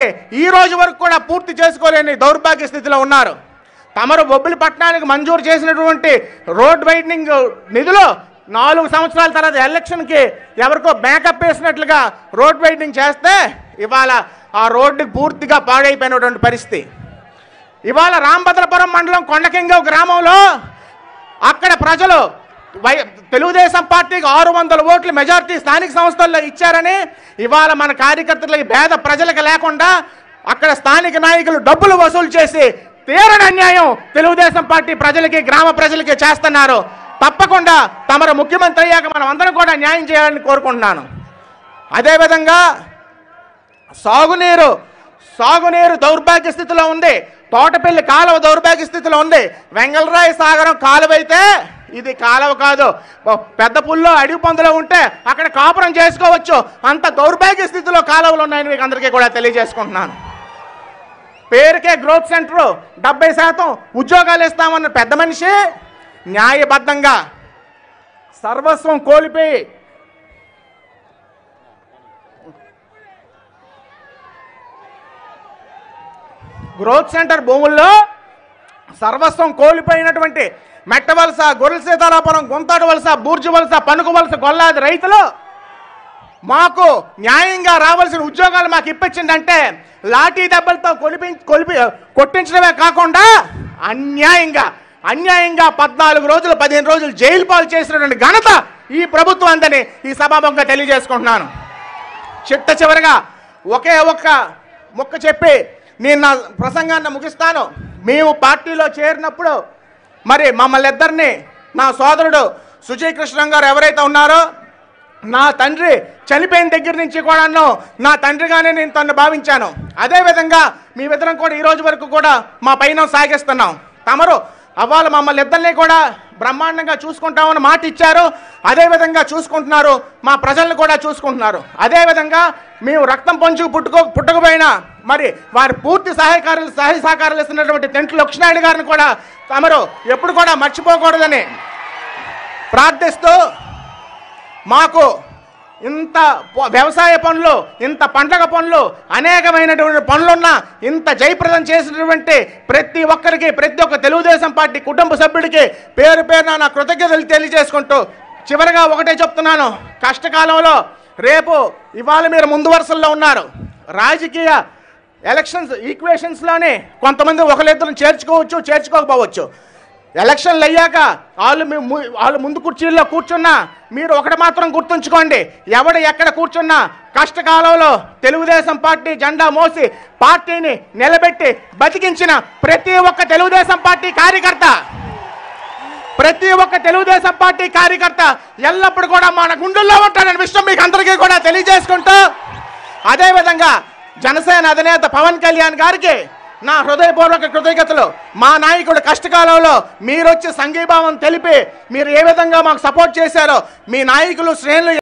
ఈ రోజు వరకు కూడా పూర్తి చేసుకోలేని దౌర్భాగ్య స్థితిలో ఉన్నారు. తమరు బొబ్బిలి పట్టణానికి మంజూరు చేసినటువంటి రోడ్ వైడనింగ్ నిధులు 4 సంవత్సరాల తర్వాత ఎలక్షన్కి ఎవరికో బ్యాకప్ వేసినట్లుగా రోడ్ వైడనింగ్ చేస్తే ఇవాళ ఆ రోడ్డు పూర్తిగా పాడైపోయినటువంటి పరిస్థితి. ఇవాళ రామభద్రపురం మండలం కొండకింగ గ్రామంలో అక్కడ ప్రజలు తెలుగుదేశం పార్టీకి 600 ఓట్ల మెజారిటీ స్థానిక సంస్థల్లో ఇచ్చారని ఇవాళ మన కార్యకర్తలకి పేద ప్రజలకు లేకుండా అక్కడ స్థానిక నాయకులు డబ్బులు వసూలు చేసి తీరని అన్యాయం తెలుగుదేశం పార్టీ ప్రజలకి గ్రామ ప్రజలకి చేస్తున్నారు. తప్పకుండా తమరు ముఖ్యమంత్రి అయ్యాక మనం అందరం కూడా న్యాయం చేయాలని కోరుకుంటున్నాను. అదేవిధంగా సాగునీరు దౌర్భాగ్య స్థితిలో ఉంది. తోటపల్లి కాలువ దౌర్భాగ్య స్థితిలో ఉంది. వెంగళరాయ సాగరం కాలువ అయితే ఇది కాలువ కాదు, పెద్ద పుల్లో అడవి పందులో ఉంటే అక్కడ కాపురం చేసుకోవచ్చు. అంత దౌర్భాగ్య స్థితిలో కాలువలు ఉన్నాయని మీకు అందరికీ కూడా తెలియజేసుకుంటున్నాను. పేరుకే గ్రోత్ సెంటర్ 70% ఉద్యోగాలు ఇస్తామన్న పెద్ద మనిషి న్యాయబద్ధంగా సర్వస్వం కోల్పోయి గ్రోత్ సెంటర్ భూముల్లో సర్వస్వం కోల్పోయినటువంటి మెట్టవలస, గొర్రెల సీతారాపురం, గుంతాడు వలస, బూర్జు వలస, పనుకు వలస, గొల్లాది రైతులు మాకు న్యాయంగా రావాల్సిన ఉద్యోగాలు మాకు ఇప్పించిందంటే లాఠీ దెబ్బలతో కొట్టించడమే కాకుండా అన్యాయంగా 14 రోజులు 15 రోజులు జైలు పాలు చేసినటువంటి ఘనత ఈ ప్రభుత్వం అందని ఈ సభాముఖంగా తెలియజేసుకుంటున్నాను. చిట్ట చివరిగా ఒకే ఒక్క ముక్క చెప్పి నేను నా ప్రసంగాన్ని ముగిస్తాను. మేము పార్టీలో చేరినప్పుడు మరి మమ్మల్ని ఇద్దరిని నా సోదరుడు సుజయ్ కృష్ణ గారు ఎవరైతే ఉన్నారో నా తండ్రి చనిపోయిన దగ్గర నుంచి కూడా నా తండ్రిగానే నేను తను భావించాను. అదేవిధంగా మీ ఇద్దరం కూడా ఈ రోజు వరకు కూడా మా పైన సాగిస్తున్నాం. తమరు అవ్వాల మమ్మల్ని ఇద్దరిని కూడా బ్రహ్మాండంగా చూసుకుంటామని మాట ఇచ్చారు. అదేవిధంగా చూసుకుంటున్నారు, మా ప్రజలను కూడా చూసుకుంటున్నారు. అదేవిధంగా మేము రక్తం పంచుకు పుట్టకపోయినా మరి వారి పూర్తి సహాయ సహకారాలు ఇస్తున్నటువంటి తెంట్ల లక్ష్మణాయుడు గారిని కూడా తమరు ఎప్పుడు కూడా మర్చిపోకూడదని ప్రార్థిస్తూ మాకు ఇంత వ్యవసాయ పనులు, ఇంత పంటగ పనులు, అనేకమైనటువంటి పనులున్నా ఇంత జయప్రదం చేసినటువంటి ప్రతి ఒక్కరికి, ప్రతి ఒక్క తెలుగుదేశం పార్టీ కుటుంబ సభ్యుడికి పేరు పేరున నా కృతజ్ఞతలు తెలియజేసుకుంటూ చివరిగా ఒకటే చెప్తున్నాను. కష్టకాలంలో రేపు ఇవాళ మీరు ముందు వరుసల్లో ఉన్నారు. రాజకీయ ఎలక్షన్స్ ఈక్వేషన్స్లోనే కొంతమంది ఒకరిద్దరు చేర్చుకోవచ్చు, చేర్చుకోకపోవచ్చు. ఎలక్షన్లు అయ్యాక వాళ్ళు ముందు కుర్చీల్లో కూర్చున్నా మీరు ఒకటి మాత్రం గుర్తుంచుకోండి, ఎవడు ఎక్కడ కూర్చున్నా కష్టకాలంలో తెలుగుదేశం పార్టీ జెండా మోసి పార్టీని నిలబెట్టి బతికించిన ప్రతి ఒక్క తెలుగుదేశం పార్టీ కార్యకర్త ఎల్లప్పుడు కూడా మన గుండెల్లో ఉంటాడనే విషయం మీకు అందరికీ కూడా తెలియజేసుకుంటూ అదేవిధంగా జనసేన అధినేత పవన్ కళ్యాణ్ గారికి నా హృదయపూర్వక కృతజ్ఞతలు. మా నాయకుడు కష్టకాలంలో మీరు వచ్చి సంఘీభావం తెలిపి మీరు ఏ విధంగా మాకు సపోర్ట్ చేశారో మీ నాయకులు శ్రేణులు